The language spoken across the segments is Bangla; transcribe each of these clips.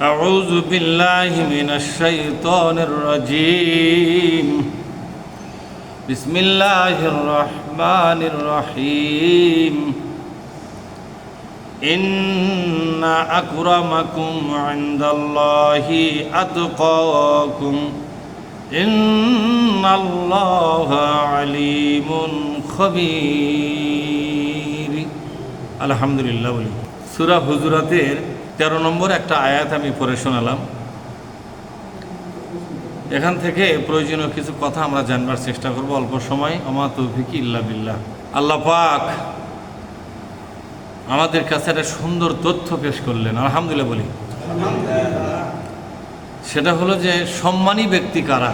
أعوذ بالله من الشيطان الرجيم بسم الله الرحمن الرحيم إن أكرمكم عند الله أتقاكم إن الله عليم خبير الحمد لله সূরা হুজুরাতের 13 নম্বর একটা আয়াত আমি পড়ে শোনালাম। এখান থেকে প্রয়োজনীয় কিছু কথা আমরা জানবার চেষ্টা করব অল্প সময়। আমা তৌফিক ইল্লা বিল্লাহ। আল্লাহ পাক আমাদের কাছে একটা সুন্দর তথ্য পেশ করলেন, আলহামদুলিল্লাহ বলি। সেটা হলো যে সম্মানী ব্যক্তি কারা।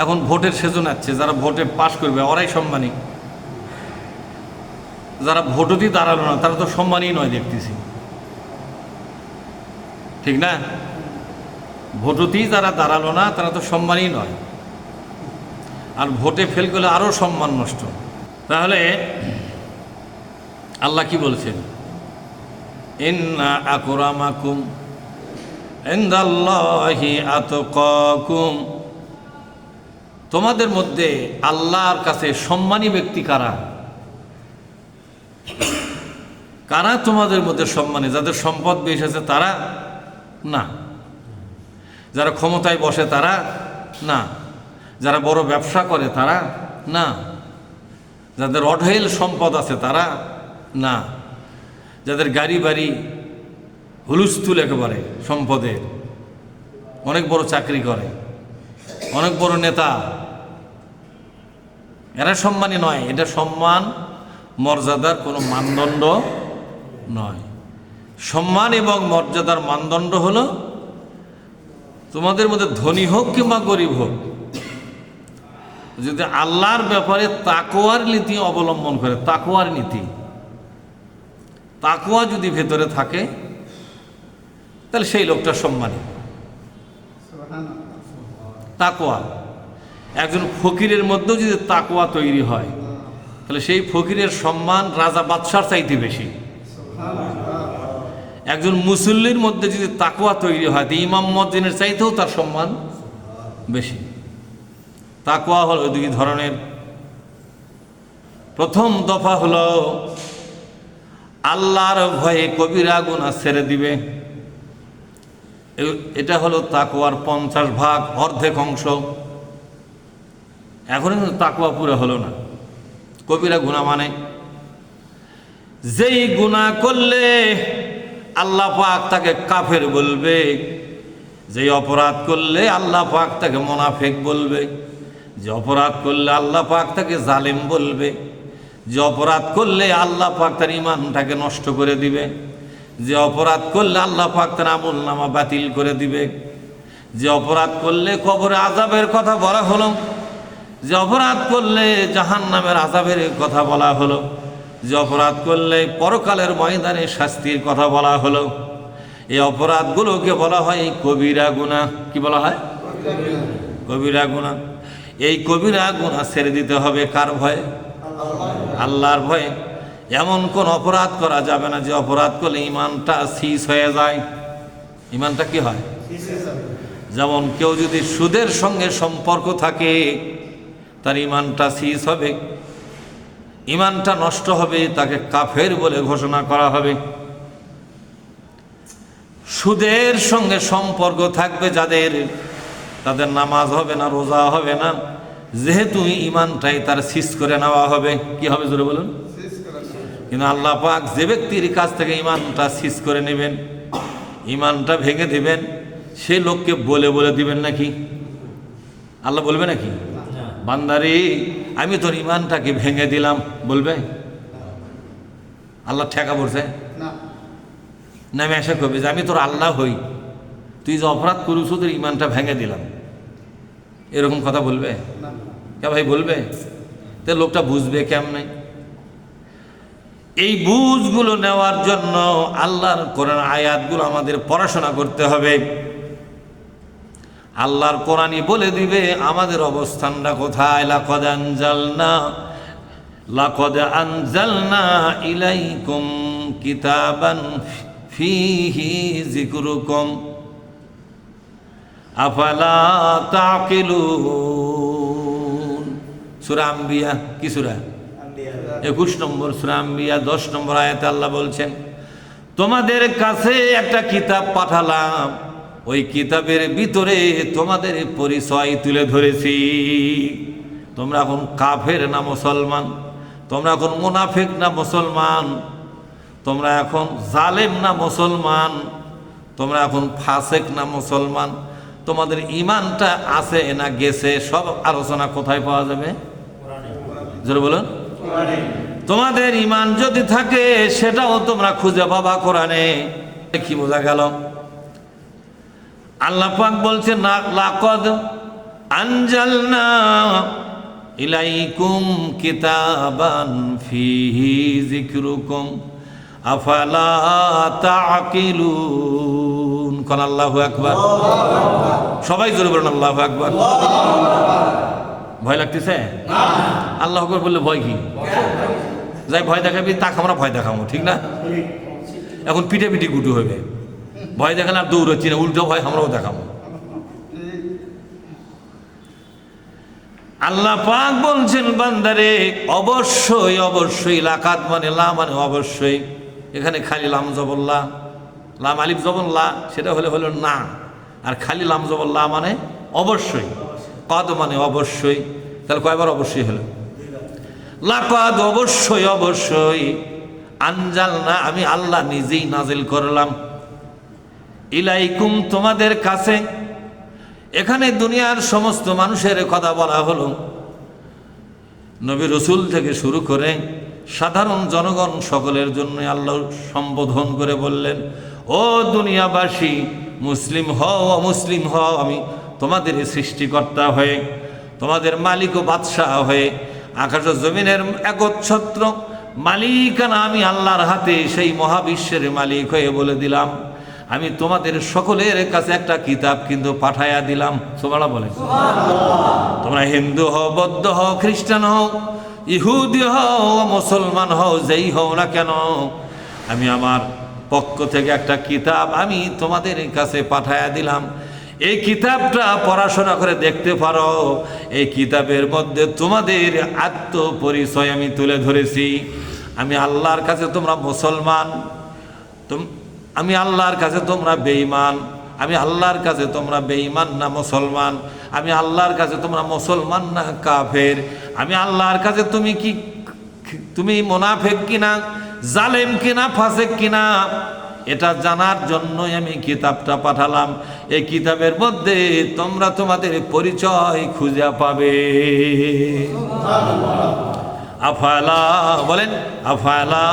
এখন ভোটের সেজন আছে, যারা ভোটে পাশ করবে ওরাই সম্মানী, যারা ভোটই দাঁড়ালো না তারা তো সম্মানই নয় দেখতেছি, ঠিক না? ভোটতেই যারা দাঁড়ালো না তারা তো সম্মানই নয়, আর ভোটে ফেল করলে আরও সম্মান নষ্ট। তাহলে আল্লাহ কি বলছেন? ইন্না আকরামাকুম ইনদাল্লাহি আতকাকুম, তোমাদের মধ্যে আল্লাহর কাছে সম্মানী ব্যক্তি কারা? কারা তোমাদের মধ্যে সম্মানী? যাদের সম্পদ বেশি আছে তারা না, যারা ক্ষমতায় বসে তারা না, যারা বড় ব্যবসা করে তারা না, যাদের অঢেল সম্পদ আছে তারা না, যাদের গাড়ি বাড়ি হুলস্থুল একেবারে সম্পদের, অনেক বড় চাকরি করে, অনেক বড় নেতা, এরা সম্মানী নয়। এটা সম্মান মর্যাদার কোনো মানদণ্ড নয়। সম্মান এবং মর্যাদার মানদণ্ড হলো তোমাদের মধ্যে ধনী হোক কিংবা গরিব হোক, যদি আল্লাহর ব্যাপারে তাকওয়ার নীতি অবলম্বন করে, তাকওয়ার নীতি, তাকওয়া যদি ভেতরে থাকে তাহলে সেই লোকটা সম্মানী। তাকওয়া, একজন ফকিরের মধ্যেও যদি তাকওয়া তৈরি হয় তাহলে সেই ফকিরের সম্মান রাজা বাদশার চাইতে বেশি। একজন মুসল্লির মধ্যে যদি তাকওয়া তৈরি হয় তো ইমাম মুয়াজ্জিনের চাইতেও তার সম্মান বেশি। তাকওয়া হলো দুই ধরনের। প্রথম দফা হলো আল্লাহর ভয়ে কবিরা গুনাহ ছেড়ে দিবে, এটা হলো তাকওয়ার 50 ভাগ, অর্ধেক অংশ। এখন কিন্তু তাকওয়া পুরো হলো না। কবিরা গুনাহ মানে যেই গুনাহ করলে আল্লাহ পাক তাকে কাফের বলবে, যেই অপরাধ করলে আল্লাহ পাক তাকে মুনাফিক বলবে, যে অপরাধ করলে আল্লাহ পাক তাকে জালেম বলবে, যে অপরাধ করলে আল্লাহ পাক তার ঈমানটাকে নষ্ট করে দিবে, যে অপরাধ করলে আল্লাহ পাক তার আমলনামা বাতিল করে দিবে, যে অপরাধ করলে কবরে আযাবের কথা বলা হলো, যে অপরাধ করলে জাহান্নামের আযাবের কথা বলা হলো, যে অপরাধ করলে পরকালের ময়দানে শাস্তির কথা বলা হলো, এই অপরাধগুলোকে বলা হয় কবিরা গুনাহ। কি বলা হয়? কবিরা গুনাহ। এই কবিরা গুনাহ ছেড়ে দিতে হবে কার ভয়ে? আল্লাহর ভয়ে। এমন কোন অপরাধ করা যাবে না যে অপরাধ করলে ঈমানটা শীষ হয়ে যায়। ঈমানটা কি হয়? যেমন কেউ যদি সুদের সঙ্গে সম্পর্ক থাকে তার ঈমানটা শীষ হবে, ঈমানটা নষ্ট হবে, তাকে কাফের বলে ঘোষণা করা হবে। সুদের সঙ্গে সম্পর্ক থাকবে যাদের, তাদের নামাজ হবে না, রোজা হবে না, যেহেতু ঈমানটাই তার শীষ করে নেওয়া হবে। কি হবে জোরে বলুন? কিন্তু আল্লাহ পাক যে ব্যক্তির কাছ থেকে ঈমানটা শীষ করে নেবেন, ঈমানটা ভেঙে দিবেন, সে লোককে বলে বলে দিবেন নাকি? আল্লাহ বলবে নাকি বান্দারে আমি তোর ঈমানটাকে ভেঙে দিলাম? বলবে? আল্লাহ ঠেকা পড়ছে না? আমি আশা করবি যে আমি তোর আল্লাহ হই, তুই যে অপরাধ করিস তোর ঈমানটা ভেঙে দিলাম, এরকম কথা বলবে? কে ভাই বলবে? তো লোকটা বুঝবে কেমনে? এই বুঝগুলো নেওয়ার জন্য আল্লাহর কোরআন আয়াতগুলো আমাদের পড়াশোনা করতে হবে। আল্লাহর কোরআনই বলে দিবে আমাদের অবস্থানটা কোথায়। লাকদ আনজালনা ইলাইকুম কিতাবান ফিহি যিকরুকুম আফালা তাকিলুন। সূরা আম্বিয়া কি সূরা? 21 নম্বর সূরা আম্বিয়া 10 নম্বর আয়াতে আল্লাহ বলছেন, তোমাদের কাছে একটা কিতাব পাঠালাম, ওই কিতাবের ভিতরে তোমাদের পরিচয় তুলে ধরেছি। তোমরা এখন কাফের না মুসলমান, তোমরা এখন মুনাফিক না মুসলমান, তোমরা এখন জালেম না মুসলমান, তোমরা এখন ফাসেক না মুসলমান, তোমাদের ঈমানটা আছে না গেছে, সব আলোচনা কোথায় পাওয়া যাবে? জোরে বলুন। তোমাদের ঈমান যদি থাকে সেটাও তোমরা খুঁজে পাবা কোরআনে। কি বোঝা গেল? আল্লাহ পাক বলছেন, লাকাদ আনজালনা ইলাইকুম কিতাবান ফিহি যিকরুকুম আফালা তাকিলুন। কোন আল্লাহু আকবার। সবাই জোরে বলুন আল্লাহু আকবার। ভয় লাগতেছে? আল্লাহু আকবার বললে ভয় কি? যাই ভয় দেখাবি তাকে আমরা ভয় দেখাবো, ঠিক না? এখন পিঠে পিঠে গুটু হবে, ভয় দেখালে আর দৌড়াচ্ছি না, উল্টো ভয় আমরাও দেখাবো। আল্লাহ পাক বলছেন, বান্দারে অবশ্যই অবশ্যই, লাকাত মানে লা মানে অবশ্যই, এখানে খালি লাম জবল্লা, লাম আলিফ জবল্লা সেটা হলে হলো না, আর খালি লাম জবল্লা মানে অবশ্যই, কদ মানে অবশ্যই, তাহলে কয়বার অবশ্যই হলো? লাকাদ অবশ্যই অবশ্যই, আনজালনা আমি আল্লাহ নিজেই নাজিল করলাম, ইলাইকুম তোমাদের কাছে। এখানে দুনিয়ার সমস্ত মানুষের কথা বলা হলো, নবী রসুল থেকে শুরু করে সাধারণ জনগণ সকলের জন্য আল্লাহ সম্বোধন করে বললেন, ও দুনিয়াবাসী, মুসলিম হও অমুসলিম হও, আমি তোমাদের সৃষ্টিকর্তা হয়ে, তোমাদের মালিক ও বাদশাহ হয়ে, আকাশ ও জমিনের একচ্ছত্র মালিকানা আমি আল্লাহর হাতে, সেই মহাবিশ্বের মালিক হয়ে বলে দিলাম, আমি তোমাদের সকলের কাছে একটা কিতাব কিন্তু পাঠাইয়া দিলাম। সুবহানাল্লাহ বলে। তোমরা হিন্দু হও, বৌদ্ধ হও, খ্রিস্টান হও, ইহুদি হও, মুসলমান হও, যেই হও না কেন, আমি আমার পক্ষ থেকে একটা কিতাব আমি তোমাদের কাছে পাঠাইয়া দিলাম। এই কিতাবটা পড়াশোনা করে দেখতে পারো, এই কিতাবের মধ্যে তোমাদের আত্মপরিচয় আমি তুলে ধরেছি। আমি আল্লাহর কাছে তোমরা মুসলমান, আমি আল্লাহর কাছে তোমরা বেঈমান, আমি আল্লাহর কাছে তোমরা বেঈমান না মুসলমান, আমি আল্লাহর কাছে তোমরা মুসলমান না কাফের, আমি আল্লাহর কাছে তুমি মুনাফিক কিনা, জালেম কিনা, ফাসিক কিনা, এটা জানার জন্যই আমি কিতাবটা পাঠালাম। এই কিতাবের মধ্যে তোমরা তোমাদের পরিচয় খুঁজে পাবে। আফালা বলেন, আফালা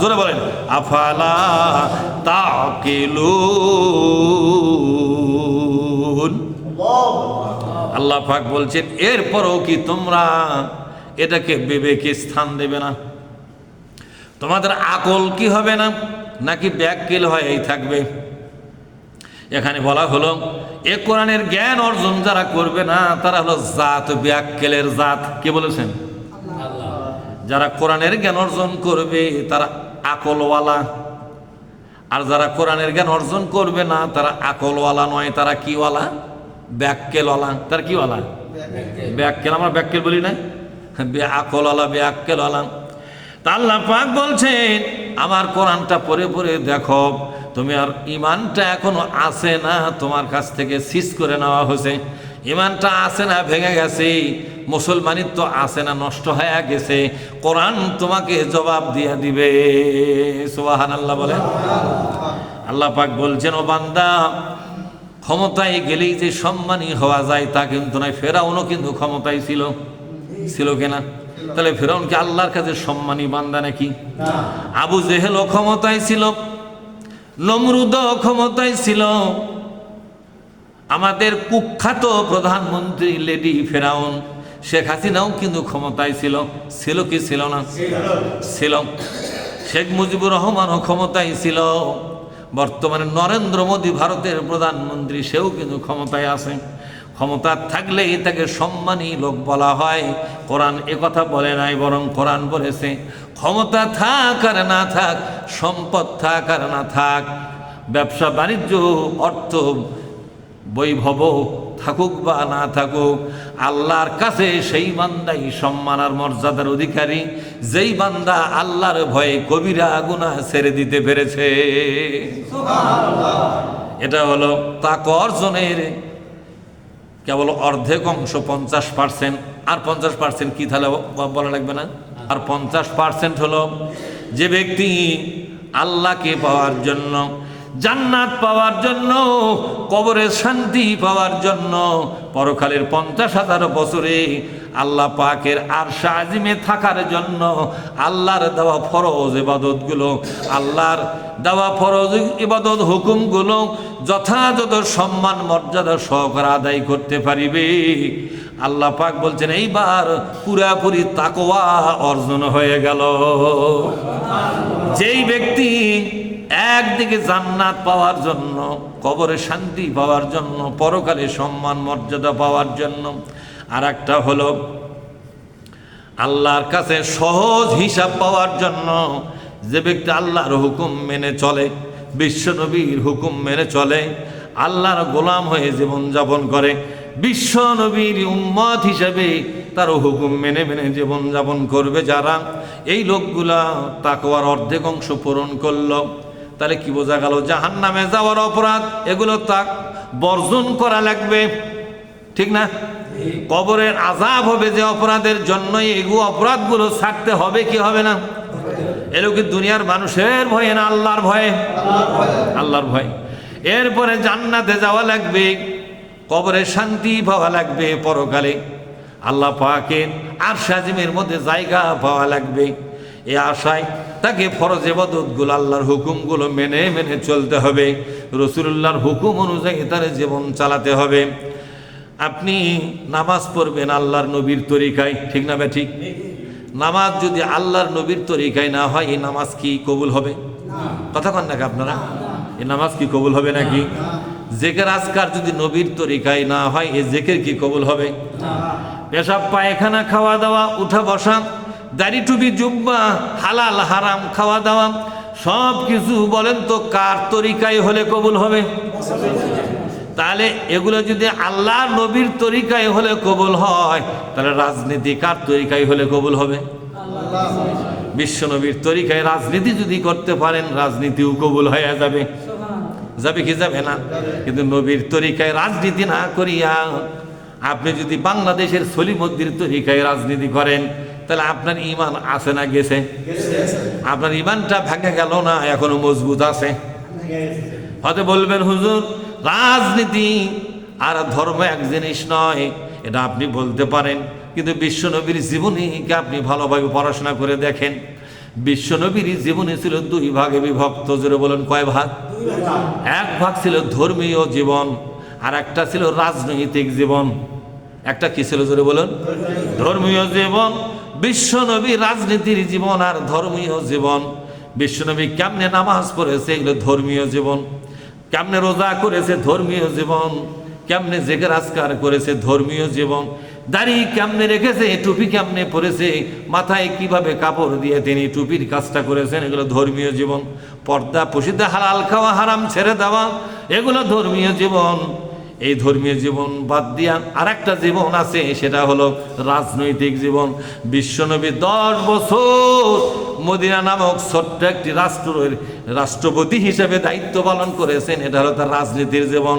জোরে বলেন, আফালা তাকিলুন। আল্লাহ পাক বলছেন, এরপরও কি তোমরা এটাকে বিবেকে স্থান দেবে না? তোমাদের আকল কি হবে না, নাকি ব্যাককেল হয়েই থাকবে? এখানে বলা হলো, এ কোরআনের জ্ঞান অর্জন যারা করবে না তারা হলো জাত ব্যাককেলের জাত। কে বলেছেন? যারা কোরআনের জ্ঞান অর্জন করবে তারা আকলওয়ালা, আর যারা কোরআনের জ্ঞান অর্জন করবে না তারা আকলওয়ালা নয়, তারা কিওয়ালা? ব্যাককেলওয়ালা। তারা কিওয়ালা? ব্যাককেল। আমরা ব্যাককেল বলি না, আকলওয়ালা, ব্যাককেলওয়ালা। তা আল্লাহ পাক বলছেন, আমার কোরআনটা পড়ে পড়ে দেখো, তুমি আর ইমানটা এখনো আছে না, তোমার কাছ থেকে সিজ করে নেওয়া হয়েছে, ইমানটা আছে না, ভেঙে গেছে, মুসলমানিত্ব আছে না, নষ্ট হয়ে গেছে, কোরআন তোমাকে জবাব দিয়ে দিবে। সুবহানাল্লাহ বলেন। আল্লাহ পাক বলছেন, ও বান্দা, ক্ষমতায় গেলেই যে সম্মানী হওয়া যায় তা কিন্তু নয়। ফেরাউনও কিন্তু ক্ষমতায় ছিল, ছিল কিনা? তাহলে ফেরাউন কি আল্লাহর কাছে সম্মানী বান্দা নাকি? আবু জেহেলও ক্ষমতায় ছিল, নমরুদও ক্ষমতায় ছিল, আমাদের কুখ্যাত প্রধানমন্ত্রী লেডি ফেরাউন শেখ হাসিনাও কিন্তু ক্ষমতায় ছিল। ছিল কি ছিল না? ছিল। শেখ মুজিবুর রহমানও ক্ষমতায় ছিল। বর্তমানে নরেন্দ্র মোদী ভারতের প্রধানমন্ত্রী, সেও কিন্তু ক্ষমতায় আছে। ক্ষমতা থাকলেই তাকে সম্মানী লোক বলা হয়। কোরআন কথা বলে নাই, বরং কোরআন বলেছে ক্ষমতা থাক আর না থাক, সম্পদ থাক আর না থাক, ব্যবসা বাণিজ্য অর্থ বৈভব থাকুক বা না থাকুক, আল্লাহর কাছে সেই বান্দাই সম্মান আর মর্যাদার অধিকারী যেই বান্দা আল্লাহর ভয়ে কবিরা গুনাহ ছেড়ে দিতে পেরেছে। এটা হলো তাকওয়া অর্জনের কেবল অর্ধেক অংশ, 50%। আর 50% কি তাহলে বলা লাগবে না? আর 50% হলো যে ব্যক্তি আল্লাহকে পাওয়ার জন্য, জান্নাত পাওয়ার জন্য, কবরের শান্তি পাওয়ার জন্য, পরকালের 50,000 বছরে আল্লাহ পাকের আরশ আজিমে থাকার জন্য আল্লাহর দেওয়া ফরজ ইবাদতগুলো, আল্লাহর দেওয়া ফরজ ইবাদত হুকুমগুলো যথাযথ সম্মান মর্যাদা সহকারে আদায় করতে পারিবে। আল্লাহ পাক বলছেন এইবার পুরাপুরি তাকওয়া অর্জন হয়ে গেল। যেই ব্যক্তি একদিকে জান্নাত পাওয়ার জন্য, কবরে শান্তি পাওয়ার জন্য, পরকালে সম্মান মর্যাদা পাওয়ার জন্য, আর একটা হলো আল্লাহর কাছে সহজ হিসাব পাওয়ার জন্য, যে ব্যক্তি আল্লাহর হুকুম মেনে চলে, বিশ্ব নবীর হুকুম মেনে চলে, আল্লাহর গোলাম হয়ে জীবনযাপন করে, বিশ্ব নবীর উম্মত হিসেবে তার হুকুম মেনে মেনে জীবনযাপন করবে যারা, এই লোকগুলা তাকওয়ার অর্ধেক অংশ পূরণ করলো। তাহলে কি বোঝা গেল? জাহান্নামে যাওয়ার অপরাধ এগুলো তাক বর্জন করা লাগবে, ঠিক না? কবরের আযাব হবে যে অপরাধের জন্য, এগুলো অপরাধগুলো ছাড়তে হবে কি হবে না? এগুলো কি দুনিয়ার মানুষের ভয়ে না আল্লাহর ভয়ে? আল্লাহর ভয়। এরপরে জান্নাতে যাওয়া লাগবে, কবরে শান্তি পাওয়া লাগবে, পরকালে আল্লাহ পাকের আরশ আজিমের মধ্যে জায়গা পাওয়া লাগবে। এই আশায় তাকে ফরজ ইবাদতগুলো, আল্লাহর হুকুমগুলো মেনে মেনে চলতে হবে, রাসূলুল্লাহর হুকুম অনুযায়ী তার জীবন চালাতে হবে। আপনি নামাজ পড়বেন আল্লাহর নবীর তরিকায়, ঠিক না ঠিক? নামাজ যদি আল্লাহর নবীর তরিকায় না হয়, এই নামাজ কি কবুল হবে? কথা কন নাকি আপনারা? এই নামাজ কি কবুল হবে নাকি? জিকির আজকার যদি নবীর তরিকায় না হয়, এই জিকির কি কবুল হবে? পেশাব পায়খানা, খাওয়া দাওয়া, উঠা বসা, দাড়ি টুপি জুব্বা, হালাল হারাম খাওয়া দাওয়া সব কিছু বলেন তো কার তরিকায় হলে কবুল হবে? তাহলে এগুলো যদি আল্লাহ নবীর তরিকায় হলে কবুল হয়, তাহলে রাজনীতি কার তরিকায় হলে কবুল হবে? বিশ্ব নবীর তরিকায় রাজনীতি যদি করতে পারেন, রাজনীতিও কবুল হয়ে যাবে। যাবে কি যাবে না? কিন্তু নবীর তরিকায় রাজনীতি না করিয়া আপনি যদি বাংলাদেশের সলিমুদ্দির তরিকায় রাজনীতি করেন, তাহলে আপনার ঈমান আছে না গেছে? আপনার ঈমানটা ভেঙে গেল না এখনো মজবুত আছে? হয়তো বলবেন হুজুর রাজনীতি আর ধর্ম এক জিনিস নয়, এটা আপনি বলতে পারেন, কিন্তু বিশ্বনবীর জীবনীকে আপনি ভালোভাবে পড়াশোনা করে দেখেন। বিশ্বনবীর জীবনী ছিল 2 ভাগে বিভক্ত। জোরে বলেন কয় ভাগ? 1 ভাগ ছিল ধর্মীয় জীবন, আর একটা ছিল রাজনৈতিক জীবন। একটা কি ছিল জোরে বলেন? ধর্মীয় জীবন। বিশ্বনবী রাজনীতির জীবন আর ধর্মীয় জীবন। বিশ্বনবী কেমনে নামাজ পড়েছে, এগুলো ধর্মীয় জীবন। কেমনে রোজা করেছে, ধর্মীয় জীবন। কেমনে জিকির আজকার করেছে, ধর্মীয় জীবন। দাড়ি কেমনে রেখেছে, টুপি কেমনে পরেছে, মাথায় কিভাবে কাপড় দিয়ে তিনি টুপির কাজটা করেছেন, এগুলো ধর্মীয় জীবন। পর্দা পুশিদা, হালাল খাওয়া, হারাম ছেড়ে দেওয়া, এগুলো ধর্মীয় জীবন। এই ধর্মীয় জীবন বাদ দিয়া আরেকটা জীবন আছে, সেটা হলো রাজনৈতিক জীবন। বিশ্বনবী 10 বছর মদিনা নামক ছোট্ট একটি রাষ্ট্রের রাষ্ট্রপতি হিসেবে দায়িত্ব পালন করেছেন। এটা হলো তার রাজনীতির জীবন।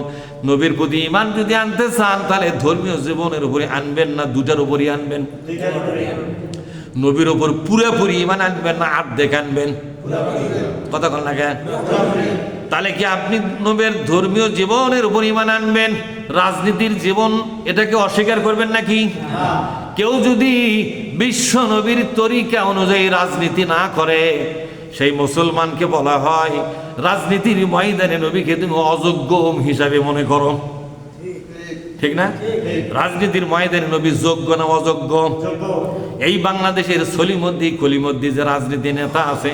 নবীর প্রতি ঈমান যদি আনতে চান, তাহলে ধর্মীয় জীবনের উপরে আনবেন না, দুটার উপরই আনবেন। নবীর উপর পুরোপুরি ঈমান আনবেন না অর্ধেক আনবেন? কথা বল না কেন? তাহলে কি আপনি নবীর ধর্মীয় জীবনের উপর ঈমান আনবেন, রাজনীতির জীবন এটাকে অস্বীকার করবেন নাকি? কেউ যদি বিশ্ব নবীর তরিকা অনুযায়ী রাজনীতি না করে, সেই মুসলমানকে বলা হয় রাজনীতির ময়দানে নবীকে তুমি অযোগ্য হিসাবে মনে করো, ঠিক না? রাজনীতির ময়দানে নবী যোগ্য না অযোগ্য? এই বাংলাদেশের সলিমদ্দি কলিমদ্দি যে রাজনীতি নেতা আছে,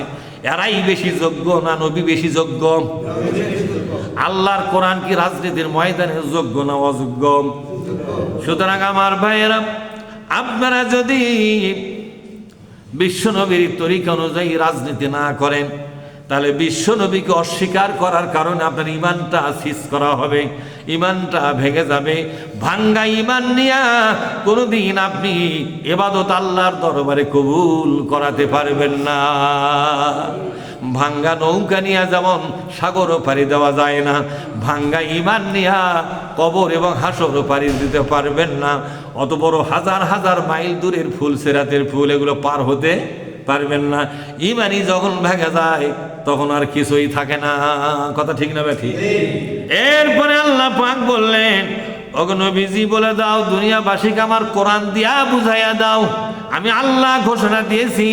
এরাই বেশি যোগ্য না নবী বেশি যোগ্য? আল্লাহর কোরআন কি রাজনীতির ময়দানে যোগ্য না অযোগ্য? সুতরাং আমার ভাইয়েরা, আপনারা যদি বিশ্বনবীর তরিকা অনুযায়ী রাজনীতি না করেন, তাহলে বিশ্বনবীকে অস্বীকার করার কারণে আপনার ইমানটা সিজ করা হবে, ইমানটা ভেঙে যাবে। ভাঙ্গা ইমান নিয়া কোনোদিন আপনি ইবাদত আল্লাহর দরবারে কবুল করাতে পারবেন না। ভাঙ্গা নৌকা নিয়া যেমন সাগরও পাড়ি দেওয়া যায় না, ভাঙ্গা ইমান নিয়া কবর এবং হাসরও পাড়ি দিতে পারবেন না। অত বড় হাজার হাজার মাইল দূরের ফুল, সেরাতের ফুল, এগুলো পার হতে পারবেন না। ইমানই যখন ভেঙে যায় তখন আর কিছুই থাকে না। কথা ঠিক না ঠিক? এরপরে আল্লাহ পাক বললেন, ওগো নবীজি বলে দাও দুনিয়াবাসীকে আমার কোরআন দিয়া বুঝাইয়া দাও, আমি আল্লাহ ঘোষণা দিয়েছি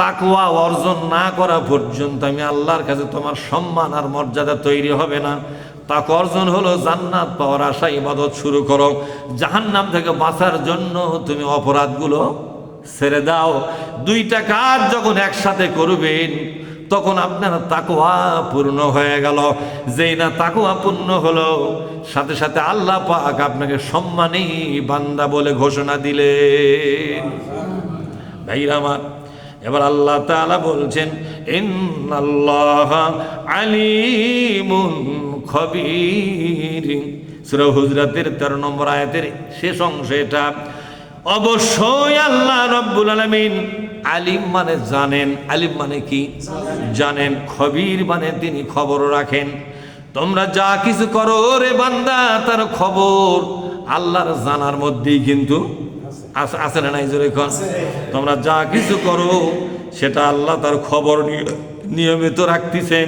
তাকওয়া অর্জন না করা পর্যন্ত আমি আল্লাহর কাছে তোমার সম্মান আর মর্যাদা তৈরি হবে না। তাকওয়া অর্জন হলো জান্নাত পাওয়ার আশা, ইবাদত শুরু করো। জাহান্নাম থেকে বাঁচার জন্য তুমি অপরাধগুলো ছেড়ে দাও। দুইটা কাজ যখন একসাথে করবেন তখন আপনার তাকওয়া পূর্ণ হয়ে গেল। যেই না তাকওয়া পূর্ণ হলো, সাথে সাথে আল্লাহ পাক আপনাকে সম্মানী বান্দা বলে ঘোষণা দিলেন। ভাইরা আমার, এবার আল্লাহ তাআলা বলছেন, ইন্নাল্লাহা আলিমুন খবীর। সূরা হুজরাতের 13 নম্বর আয়াতের শেষ অংশ এটা। অবশ্যই আল্লাহ রাব্বুল আলামিন আলিম মানে জানেন, আলিম মানে কি? জানেন। খবীর মানে তিনি খবর রাখেন। তোমরা যা কিছু করো রে বান্দা, তার খবর আল্লাহর জানার মধ্যেই কিন্তু আছে না নাই? জোরে কোন। তোমরা যা কিছু করো সেটা আল্লাহ তার খবর নিয়মিত রাখতেছেন।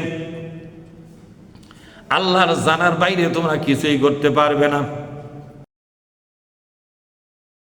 আল্লাহর জানার বাইরে তোমরা কিছুই করতে পারবে না।